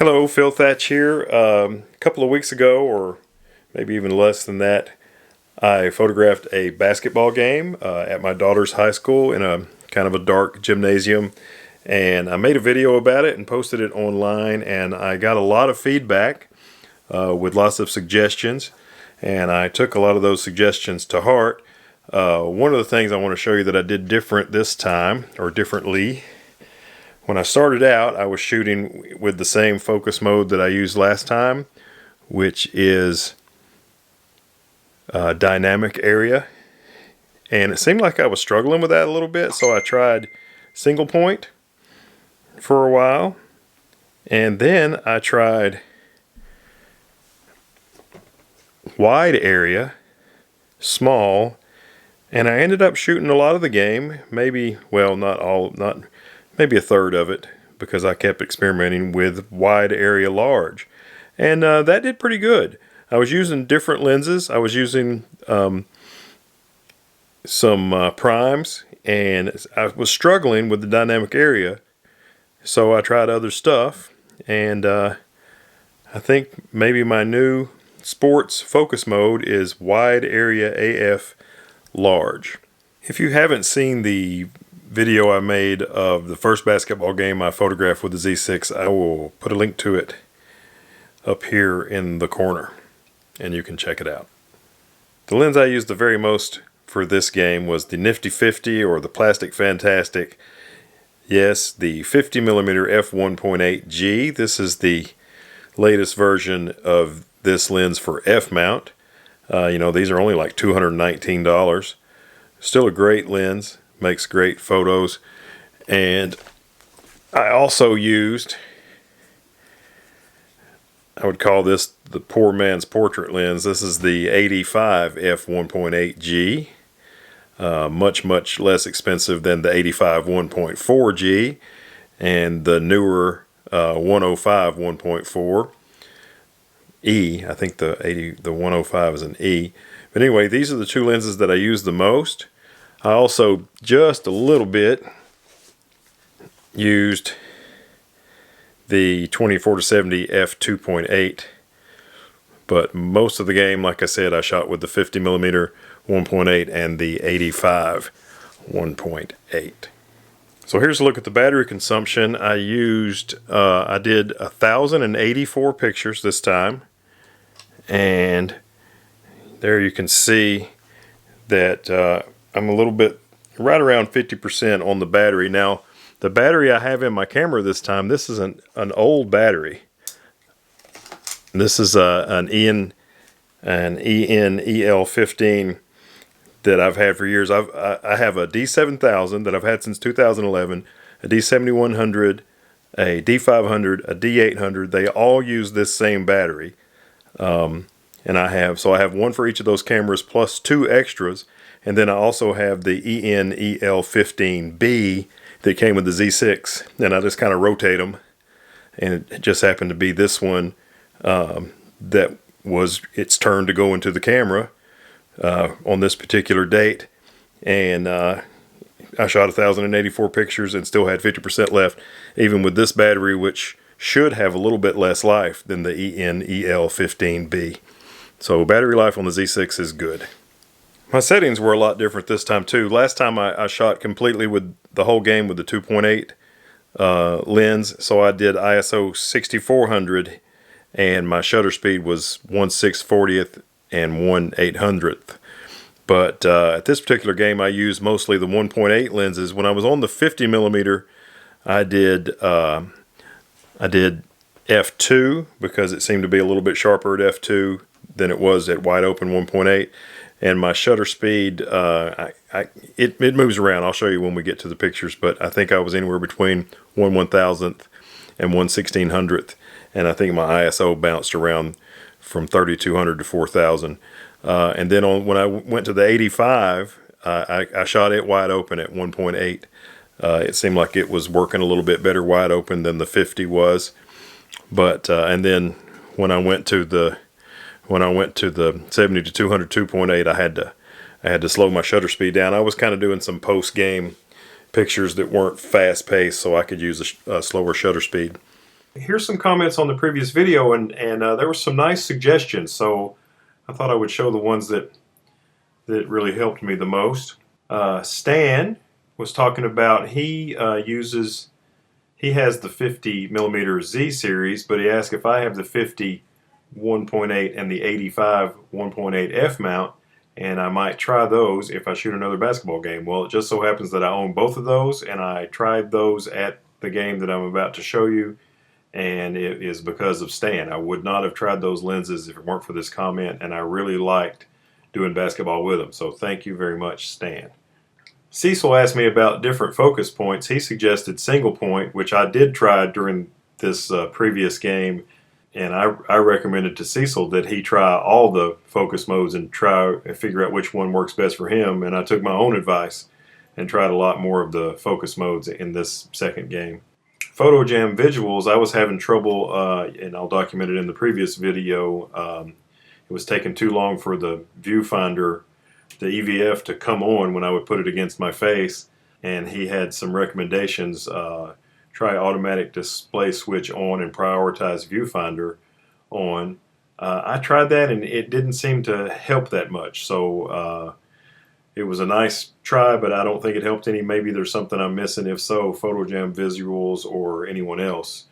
Hello, Phil Thatch here. A couple of weeks ago, or maybe even less than that, I photographed a basketball game at my daughter's high school in a kind of a dark gymnasium, and I made a video about it and posted it online, and I got a lot of feedback with lots of suggestions, and I took a lot of those suggestions to heart. One of the things I want to show you that I did different this time, or differently. When I started out, I was shooting with the same focus mode that I used last time, which is dynamic area. And it seemed like I was struggling with that a little bit, so I tried single point for a while. And then I tried wide area, small, and I ended up shooting a lot of the game, maybe, well, maybe a third of it, because I kept experimenting with wide area large, and that did pretty good. I was using different lenses. I was using some primes, and I was struggling with the dynamic area, so I tried other stuff, and I think maybe my new sports focus mode is wide area AF large. If you haven't seen the video I made of the first basketball game I photographed with the Z6, I will put a link to it up here in the corner, and you can check it out. The lens I used the very most for this game was the Nifty 50, or the Plastic Fantastic. Yes, the 50mm f1.8G. This is the latest version of this lens for f-mount. These are only like $219. Still a great lens. Makes great photos. And I also used, I would call this the poor man's portrait lens. This is the 85 f1.8G. Much less expensive than the 85 1.4G and the newer 105 1.4 E. I think the 105 is an E. But anyway, these are the two lenses that I use the most. I also just a little bit used the 24-70 f2.8, but most of the game, like I said, I shot with the 50mm 1.8 and the 85 1.8. So here's a look at the battery consumption. I did 1,084 pictures this time, and there you can see that I'm a little bit, right around 50% on the battery. Now, the battery I have in my camera this time, this is an old battery. This is an EN EL15 that I've had for years. I have a D7000 that I've had since 2011, a D7100, a D500, a D800. They all use this same battery. And I have one for each of those cameras plus two extras. And then I also have the EN EL15B that came with the Z6, and I just kind of rotate them, and it just happened to be this one that was its turn to go into the camera on this particular date, and I shot 1,084 pictures and still had 50% left, even with this battery, which should have a little bit less life than the EN EL15B. So battery life on the Z6 is good. My settings were a lot different this time too. Last time I shot completely with the whole game with the 2.8 lens, so I did ISO 6400, and my shutter speed was 1/640th and 1/800th. But at this particular game I used mostly the 1.8 lenses. When I was on the 50mm, I did f2 because it seemed to be a little bit sharper at f2 than it was at wide open 1.8. And my shutter speed, it moves around. I'll show you when we get to the pictures, but I think I was anywhere between 1/1000th and 1/1600th, and I think my ISO bounced around from 3200 to 4000. And then when I went to the 85, I shot it wide open at 1.8. It seemed like it was working a little bit better wide open than the 50 was. But and then when I went to the 70 to 200 2.8, I had to slow my shutter speed down. I was kind of doing some post-game pictures that weren't fast-paced, so I could use a slower shutter speed. Here's some comments on the previous video, and there were some nice suggestions, so I thought I would show the ones that really helped me the most. Stan was talking about he has the 50mm Z series, but he asked if I have the 50 1.8 and the 85 1.8 f mount, and I might try those if I shoot another basketball game. Well, it just so happens that I own both of those, and I tried those at the game that I'm about to show you, and it is because of Stan. I would not have tried those lenses if it weren't for this comment, and I really liked doing basketball with them. So thank you very much, Stan. Cecil asked me about different focus points. He suggested single point, which I did try during this previous game, and I recommended to Cecil that he try all the focus modes and try and figure out which one works best for him, and I took my own advice and tried a lot more of the focus modes in this second game. PhotoJam visuals, I was having trouble, and I'll document it in the previous video. It was taking too long for the viewfinder, the EVF, to come on when I would put it against my face, and he had some recommendations. Try automatic display switch on and prioritize viewfinder on. I tried that and it didn't seem to help that much, so it was a nice try, but I don't think it helped any. Maybe there's something I'm missing. If so, PhotoJam Visuals or anyone else,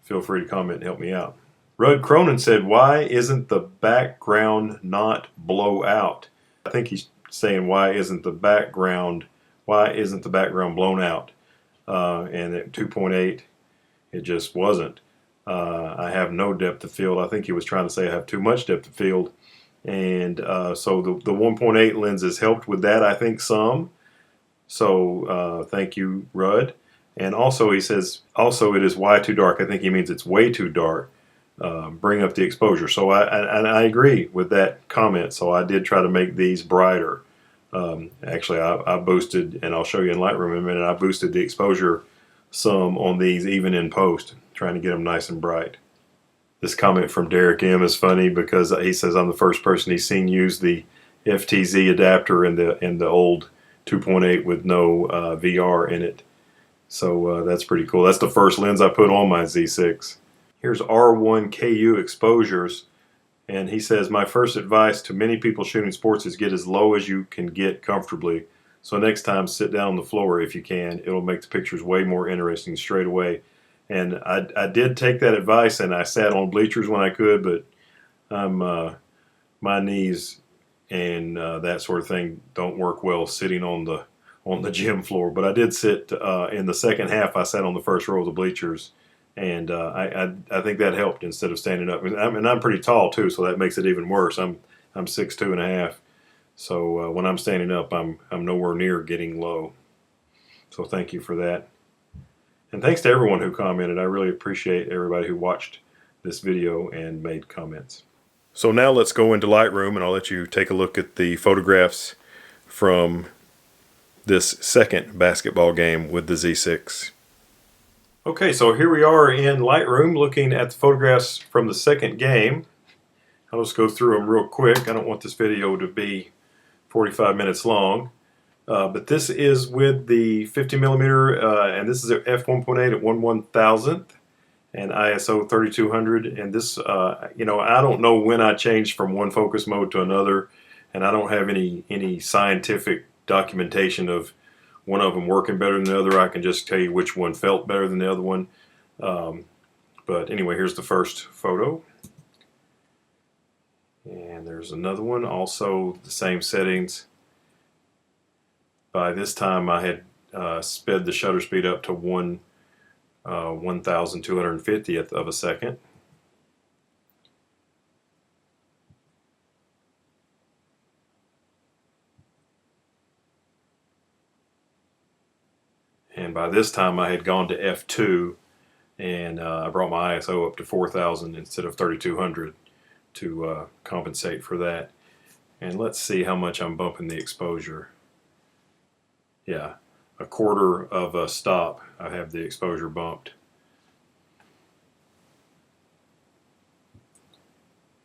feel free to comment and help me out. Rudd Cronin said, why isn't the background not blow out? I think he's saying why isn't the background blown out? And at 2.8 it just wasn't. I have no depth of field. I think he was trying to say I have too much depth of field, and so the 1.8 lenses helped with that, I think, some. So thank you, Rudd. And also he says also it is why too dark. I think he means it's way too dark. Bring up the exposure. So I agree with that comment. So I did try to make these brighter. Actually, I boosted, and I'll show you in Lightroom in a minute, I boosted the exposure some on these even in post, trying to get them nice and bright. This comment from Derek M is funny because he says I'm the first person he's seen use the FTZ adapter in the old 2.8 with no VR in it. So that's pretty cool. That's the first lens I put on my Z6. Here's R1KU exposures. And he says, my first advice to many people shooting sports is get as low as you can get comfortably. So next time, sit down on the floor if you can. It'll make the pictures way more interesting straight away. And I did take that advice, and I sat on bleachers when I could, but my knees and that sort of thing don't work well sitting on the gym floor. But I did sit in the second half. I sat on the first row of the bleachers. And I think that helped instead of standing up. And I'm pretty tall too, so that makes it even worse. I'm 6'2½". So when I'm standing up, I'm nowhere near getting low. So thank you for that. And thanks to everyone who commented. I really appreciate everybody who watched this video and made comments. So now let's go into Lightroom, and I'll let you take a look at the photographs from this second basketball game with the Z6. Okay, so here we are in Lightroom looking at the photographs from the second game. I'll just go through them real quick. I don't want this video to be 45 minutes long. But this is with the 50mm, and this is at f1.8 at 1/1000th and ISO 3200. And this, you know, I don't know when I changed from one focus mode to another, and I don't have any scientific documentation of one of them working better than the other. I can just tell you which one felt better than the other one. But anyway, here's the first photo. And there's another one, also the same settings. By this time I had sped the shutter speed up to 1,250th of a second. And by this time I had gone to f2, and I brought my ISO up to 4,000 instead of 3,200 to compensate for that. And let's see how much I'm bumping the exposure. Yeah, a quarter of a stop I have the exposure bumped.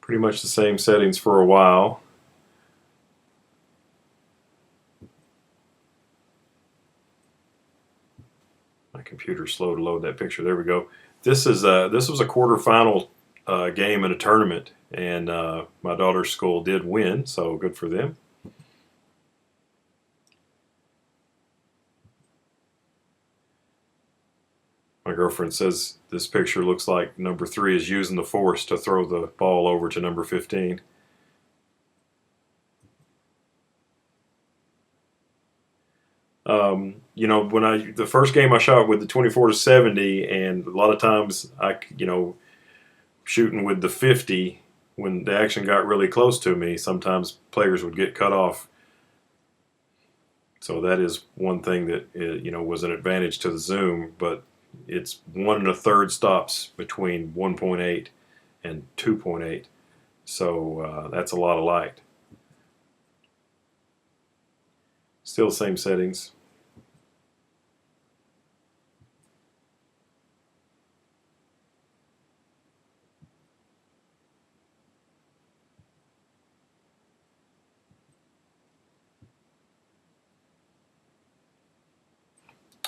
Pretty much the same settings for a while. My computer's slow to load that picture. There we go. This was a quarterfinal game in a tournament, and my daughter's school did win, so good for them. My girlfriend says this picture looks like number 3 is using the force to throw the ball over to number 15. You know, when the first game I shot with the 24-70, and a lot of times shooting with the 50, when the action got really close to me, sometimes players would get cut off. So that is one thing that was an advantage to the zoom, but it's 1 1/3 stops between 1.8 and 2.8, so that's a lot of light. Still the same settings.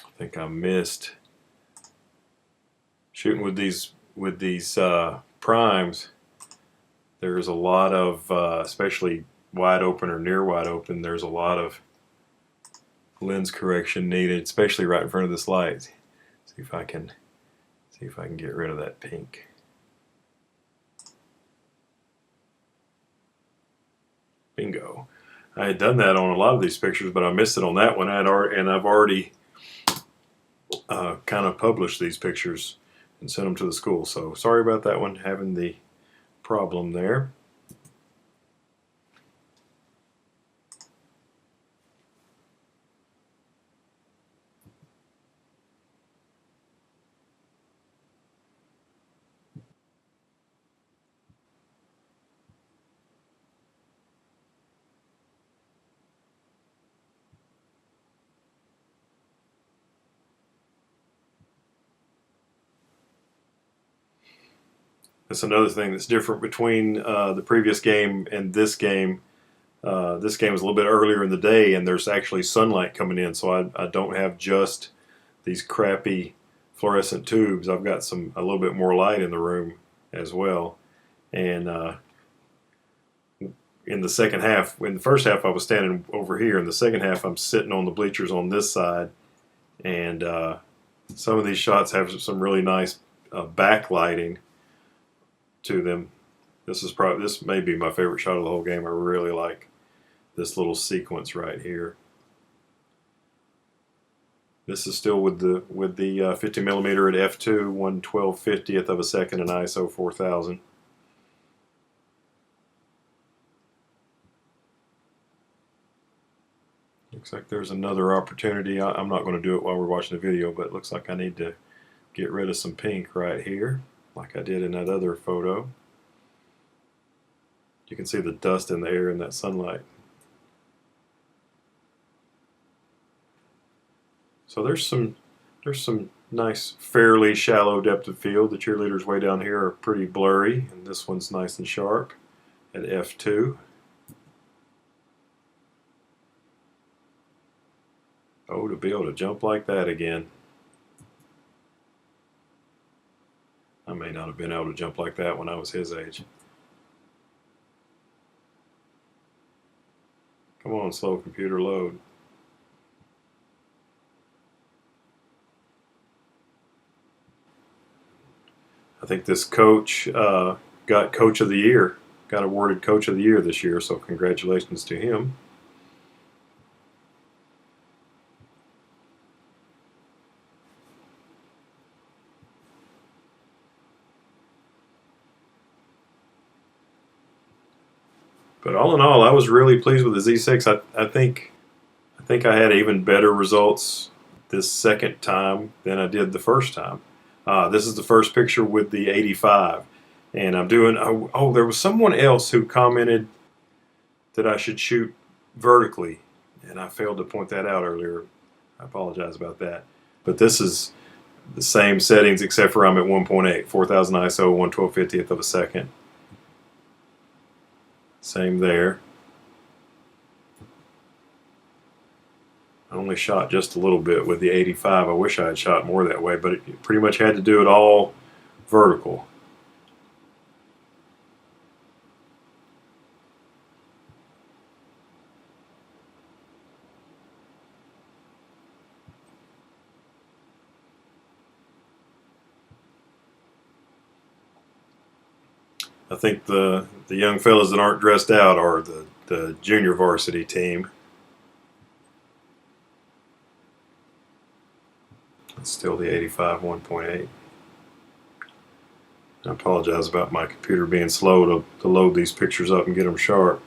I think I missed shooting with these primes. There's a lot of especially wide open or near wide open, there's a lot of lens correction needed, especially right in front of this light. See if I can get rid of that pink. Bingo. I had done that on a lot of these pictures, but I missed it on that one. I've already kind of published these pictures and sent them to the school. So sorry about that one, having the problem there. That's another thing that's different between the previous game and this game. This game is a little bit earlier in the day, and there's actually sunlight coming in, so I don't have just these crappy fluorescent tubes. I've got a little bit more light in the room as well. And in the second half, in the first half I was standing over here. In the second half I'm sitting on the bleachers on this side, and some of these shots have some really nice backlighting to them. This may be my favorite shot of the whole game. I really like this little sequence right here. This is still with the 50mm at f2, 1/1250th of a second, and ISO 4000. Looks like there's another opportunity. I'm not going to do it while we're watching the video, but it looks like I need to get rid of some pink right here, like I did in that other photo. You can see the dust in the air in that sunlight. So there's some nice, fairly shallow depth of field. The cheerleaders way down here are pretty blurry, and this one's nice and sharp at f2. Oh, to be able to jump like that again. I may not have been able to jump like that when I was his age. Come on, slow computer, load. I think this coach got Coach of the Year, got awarded Coach of the Year this year, so congratulations to him. But all in all, I was really pleased with the Z6. I think I had even better results this second time than I did the first time. This is the first picture with the 85, and I'm doing. Oh, there was someone else who commented that I should shoot vertically, and I failed to point that out earlier. I apologize about that. But this is the same settings except for I'm at 1.8, 4000 ISO, 1/1250th of a second. Same there. I only shot just a little bit with the 85. I wish I had shot more that way, but it pretty much had to do it all vertical. I think the young fellas that aren't dressed out are the junior varsity team. It's still the 85 1.8. I apologize about my computer being slow to load these pictures up and get them sharp.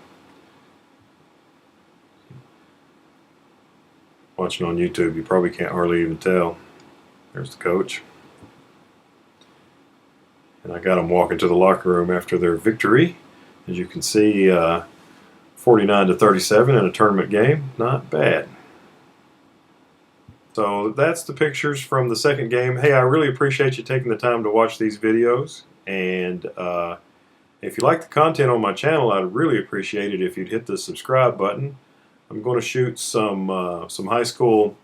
Watching on YouTube, you probably can't hardly even tell. There's the coach. And I got them walking to the locker room after their victory. As you can see, 49-37 in a tournament game. Not bad. So that's the pictures from the second game. Hey, I really appreciate you taking the time to watch these videos. And if you like the content on my channel, I'd really appreciate it if you'd hit the subscribe button. I'm going to shoot some high school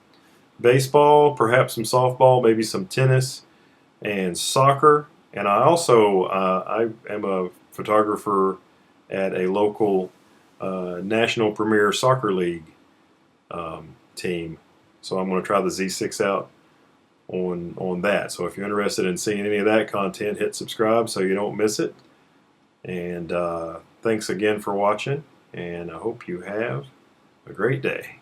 baseball, perhaps some softball, maybe some tennis and soccer. And I also I am a photographer at a local National Premier Soccer League team. So I'm going to try the Z6 out on that. So if you're interested in seeing any of that content, hit subscribe so you don't miss it. And thanks again for watching, and I hope you have a great day.